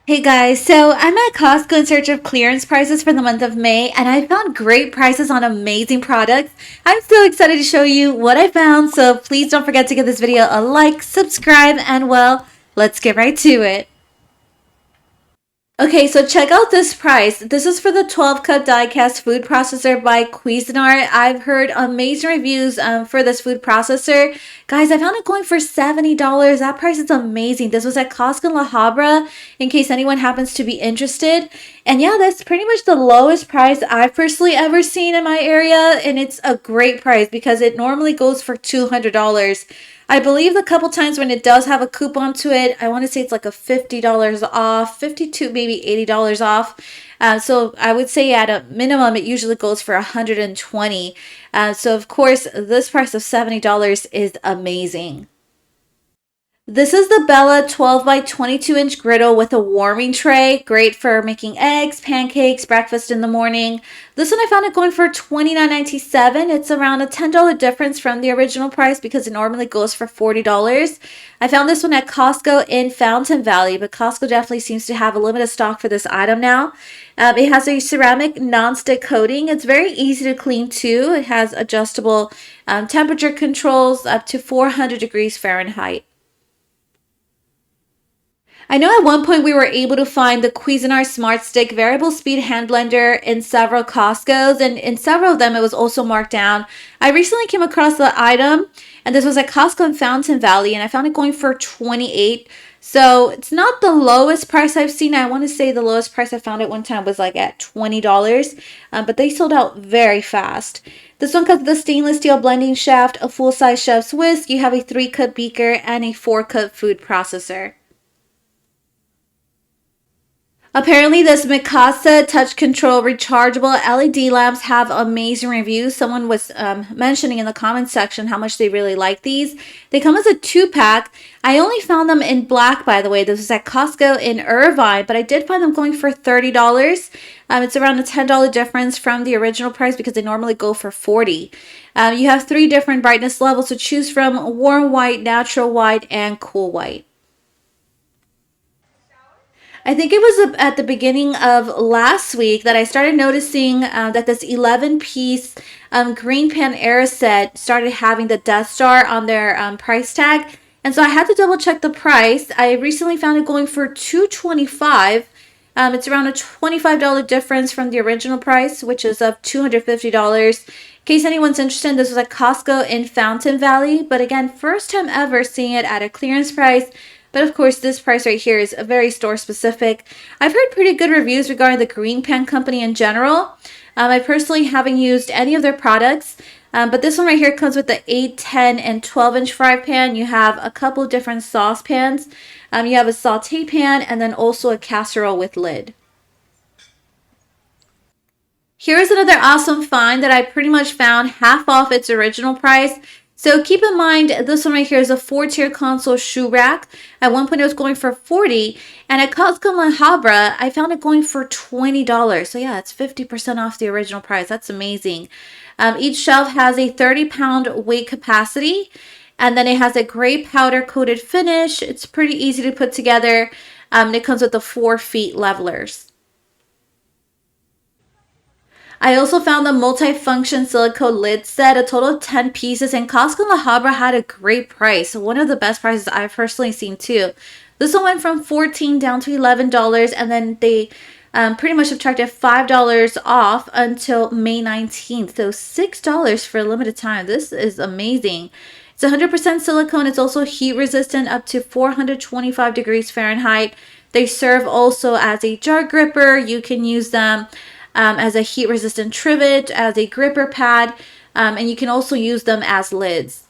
Hey guys, so I'm at Costco in search of clearance prices for the month of May, and I found great prices on amazing products. I'm so excited to show you what I found, so please don't forget to give this video a like, subscribe, and well, let's get right to it. Okay, so check out this price. This is for the 12 cup die-cast food processor by Cuisinart. I've heard amazing reviews for this food processor. Guys, I found it going for $70. That price is amazing. This was at Costco La Habra, in case anyone happens to be interested. And yeah, that's pretty much the lowest price I've personally ever seen in my area. And it's a great price because it normally goes for $200. I believe the couple times when it does have a coupon to it, I want to say it's like a $50 off, 52 maybe $80 off. So I would say at a minimum, it usually goes for 120. So of course, this price of $70 is amazing. This is the Bella 12 by 22 inch griddle with a warming tray. Great for making eggs, pancakes, breakfast in the morning. This one I found it going for $29.97. It's around a $10 difference from the original price because it normally goes for $40. I found this one at Costco in Fountain Valley, but Costco definitely seems to have a limited stock for this item now. It has a ceramic non-stick coating. It's very easy to clean too. It has adjustable temperature controls up to 400 degrees Fahrenheit. I know at one point we were able to find the Cuisinart Smart Stick Variable Speed Hand Blender in several Costco's, and in several of them it was also marked down. I recently came across the item, and this was at Costco in Fountain Valley, and I found it going for $28. So it's not the lowest price I've seen. I want to say the lowest price I found at one time was like at $20, but they sold out very fast. This one comes with a stainless steel blending shaft, a full-size chef's whisk. You have a 3-cup beaker and a 4-cup food processor. Apparently, this Mikasa touch control rechargeable LED lamps have amazing reviews. Someone was mentioning in the comments section how much they really like these. They come as a 2-pack. I only found them in black, by the way. This was at Costco in Irvine, but I did find them going for $30. It's around a $10 difference from the original price because they normally go for $40. You have 3 different brightness levels to choose from: warm white, natural white, and cool white. I think it was at the beginning of last week that I started noticing that this 11-piece Greenpan era set started having the Death Star on their price tag. And so I had to double check the price. I recently found it going for $225. It's around a $25 difference from the original price, which is of $250. In case anyone's interested, this was at Costco in Fountain Valley. But again, first time ever seeing it at a clearance price. But of course, this price right here is very store specific. I've heard pretty good reviews regarding the Greenpan company in general. I personally haven't used any of their products, but this one right here comes with the 8, 10, and 12-inch fry pan. You have a couple of different saucepans. You have a saute pan and then also a casserole with lid. Here's another awesome find that I pretty much found half off its original price. So keep in mind, this one right here is a 4-tier console shoe rack. At one point it was going for $40, and at Costco La Habra, I found it going for $20. So yeah, it's 50% off the original price. That's amazing. Each shelf has a 30-pound weight capacity, and then it has a gray powder coated finish. It's pretty easy to put together. It comes with the 4 feet levelers. I also found the multi-function silicone lid set, a total of 10 pieces, and Costco La Habra had a great price. One of the best prices I've personally seen too. This one went from $14 down to $11, and then they pretty much subtracted $5 off until May 19th. So $6 for a limited time. This is amazing. It's 100% silicone. It's also heat resistant up to 425 degrees Fahrenheit. They serve also as a jar gripper. You can use them as a heat-resistant trivet, as a gripper pad, and you can also use them as lids.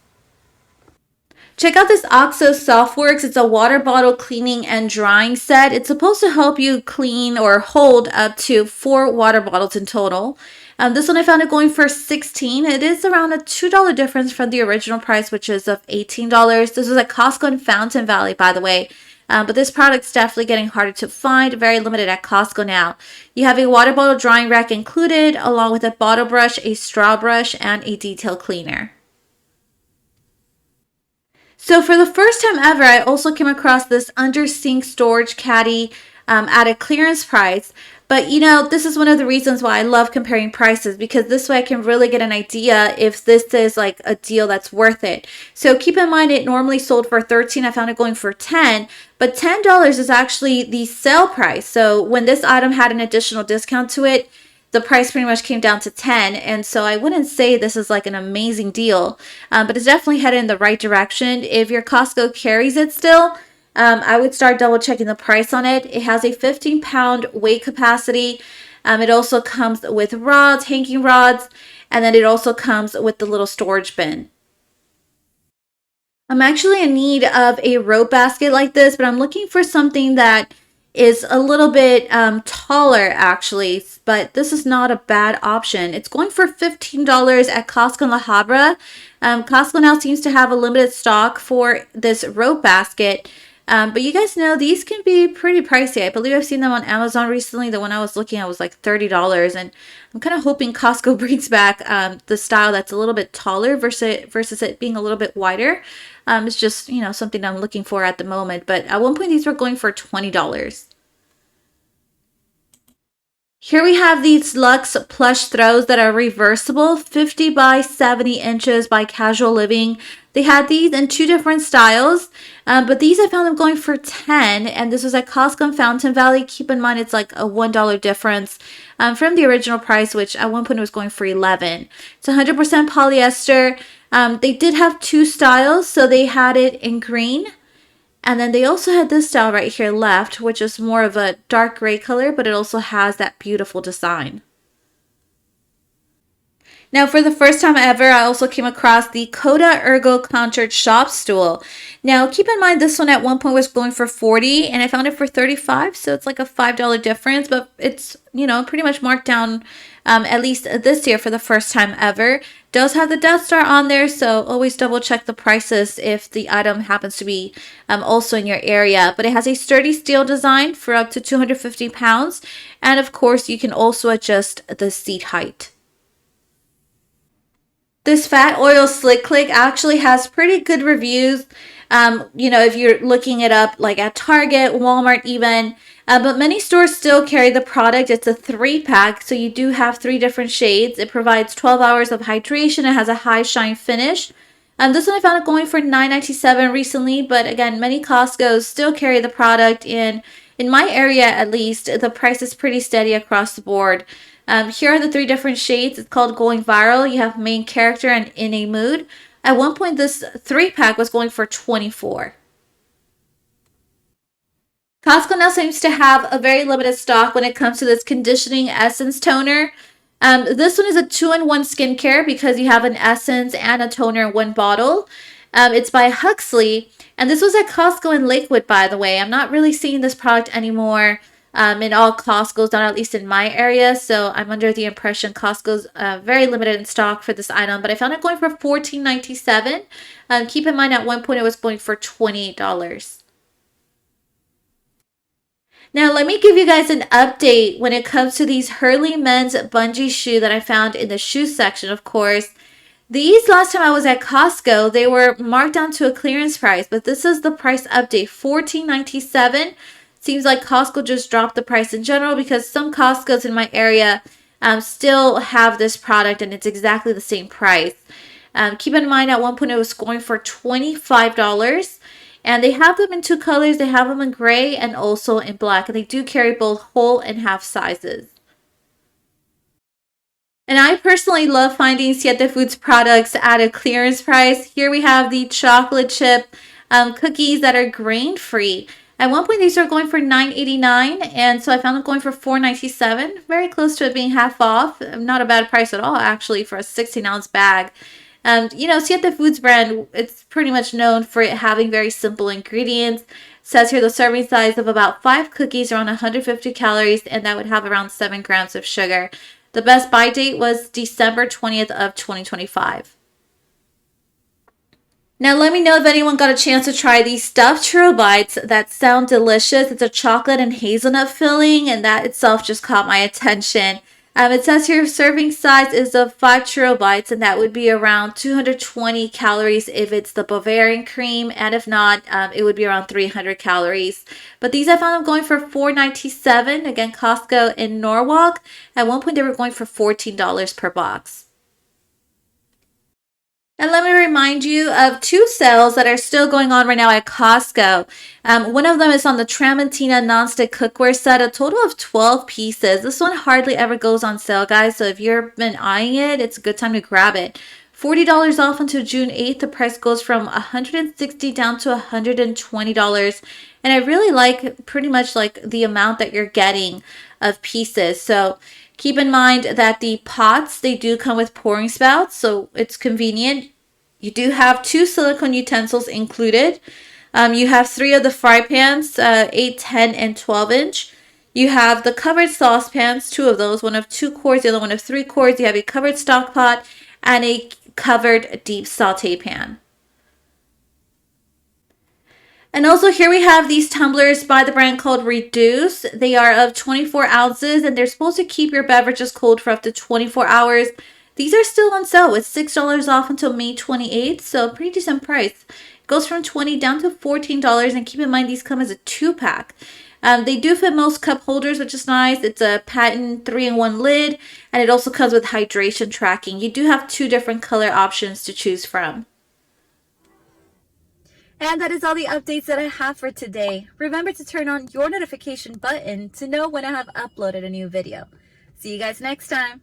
Check out this OXO Softworks. It's a water bottle cleaning and drying set. It's supposed to help you clean or hold up to 4 water bottles in total. This one I found it going for $16. It is around a $2 difference from the original price, which is of $18. This was at Costco in Fountain Valley, by the way. But this product's definitely getting harder to find, very limited at Costco now. You have a water bottle drying rack included, along with a bottle brush, a straw brush, and a detail cleaner. So for the first time ever, I also came across this under sink storage caddy. at a clearance price. But this is one of the reasons why I love comparing prices, because this way I can really get an idea if this is like a deal that's worth it. So keep in mind, it normally sold for 13. I found it going for 10, but $10 is actually the sale price. So when this item had an additional discount to it, the price pretty much came down to 10. And so I wouldn't say this is like an amazing deal, but it's definitely headed in the right direction. If your Costco carries it still, I would start double checking the price on it. It has a 15-pound weight capacity. It also comes with rods, hanging rods, and then it also comes with the little storage bin. I'm actually in need of a rope basket like this, but I'm looking for something that is a little bit taller actually, but this is not a bad option. It's going for $15 at Costco and La Habra. Costco now seems to have a limited stock for this rope basket. But you guys know these can be pretty pricey. I believe I've seen them on Amazon recently. The one I was looking at was like $30. And I'm kind of hoping Costco brings back the style that's a little bit taller versus it being a little bit wider. It's just, something I'm looking for at the moment. But at one point, these were going for $20. Here we have these Luxe plush throws that are reversible, 50 by 70 inches by Casual Living. They had these in two different styles, but these I found them going for 10, and this was at Costco in Fountain Valley. Keep in mind it's like a $1 difference from the original price, which at one point was going for 11. It's 100% polyester. They did have two styles, so they had it in green. And then they also had this style right here left, which is more of a dark gray color, but it also has that beautiful design. Now, for the first time ever, I also came across the Kota Erggo countered shop stool. Now, keep in mind this one at one point was going for 40, and I found it for 35, so it's like a $5 difference, but it's, pretty much marked down at least this year for the first time ever. Does have the Death Star on there, so always double check the prices if the item happens to be also in your area. But it has a sturdy steel design for up to 250 pounds, and of course you can also adjust the seat height. This fat oil slick click actually has pretty good reviews. If you're looking it up like at Target, Walmart even, but many stores still carry the product. It's a 3-pack, so you do have 3 different shades. It provides 12 hours of hydration. It has a high shine finish. This one I found it going for $9.97 recently, but again, many Costco's still carry the product. In my area, at least, the price is pretty steady across the board. Here are the 3 different shades. It's called Going Viral. You have Main Character and In a Mood. At one point, this 3-pack was going for $24. Costco now seems to have a very limited stock when it comes to this conditioning essence toner. This one is a 2-in-1 skincare because you have an essence and a toner in one bottle. It's by Huxley, and this was at Costco in Lakewood, by the way. I'm not really seeing this product anymore in all Costco's, not at least in my area, so I'm under the impression Costco's very limited in stock for this item, but I found it going for $14.97. Keep in mind at one point it was going for $28. Now, let me give you guys an update when it comes to these Hurly men's bungee shoe that I found in the shoe section, of course. These, last time I was at Costco, they were marked down to a clearance price, but this is the price update, $14.97. Seems like Costco just dropped the price in general because some Costco's in my area still have this product and it's exactly the same price. Keep in mind at one point it was going for $25. And they have them in 2 colors. They have them in gray and also in black. And they do carry both whole and half sizes. And I personally love finding Siete Foods products at a clearance price. Here we have the chocolate chip cookies that are grain-free. At one point, these were going for $9.89, and so I found them going for $4.97. Very close to it being half off. Not a bad price at all, actually, for a 16-ounce bag. Siete Foods brand, it's pretty much known for it having very simple ingredients. It says here the serving size of about 5 cookies, around 150 calories, and that would have around 7 grams of sugar. The best buy date was December 20th of 2025. Now let me know if anyone got a chance to try these stuffed churro bites that sound delicious. It's a chocolate and hazelnut filling, and that itself just caught my attention. It says here serving size is of 5 churro bites, and that would be around 220 calories if it's the Bavarian cream, and if not, it would be around 300 calories. But these I found them going for $4.97. Again, Costco in Norwalk. At one point, they were going for $14 per box. And let me remind you of two sales that are still going on right now at Costco. One of them is on the Tramontina nonstick cookware set, a total of 12 pieces. This one hardly ever goes on sale, guys, so if you've been eyeing it, it's a good time to grab it. $40 off until June 8th. The price goes from $160 down to $120. And I really like pretty much like the amount that you're getting of pieces. So keep in mind that the pots, they do come with pouring spouts, so it's convenient. You do have 2 silicone utensils included. You have 3 of the fry pans, 8, 10, and 12 inch. You have the covered saucepans, 2 of those, one of 2 quarts, the other one of 3 quarts. You have a covered stock pot and a covered deep saute pan. And also here we have these tumblers by the brand called Reduce. They are of 24 ounces and they're supposed to keep your beverages cold for up to 24 hours. These are still on sale with $6 off until May 28th, so a pretty decent price. It goes from $20 down to $14, and keep in mind these come as a 2-pack. They do fit most cup holders, which is nice. It's a patent 3-in-1 lid, and it also comes with hydration tracking. You do have 2 different color options to choose from. And that is all the updates that I have for today. Remember to turn on your notification button to know when I have uploaded a new video. See you guys next time.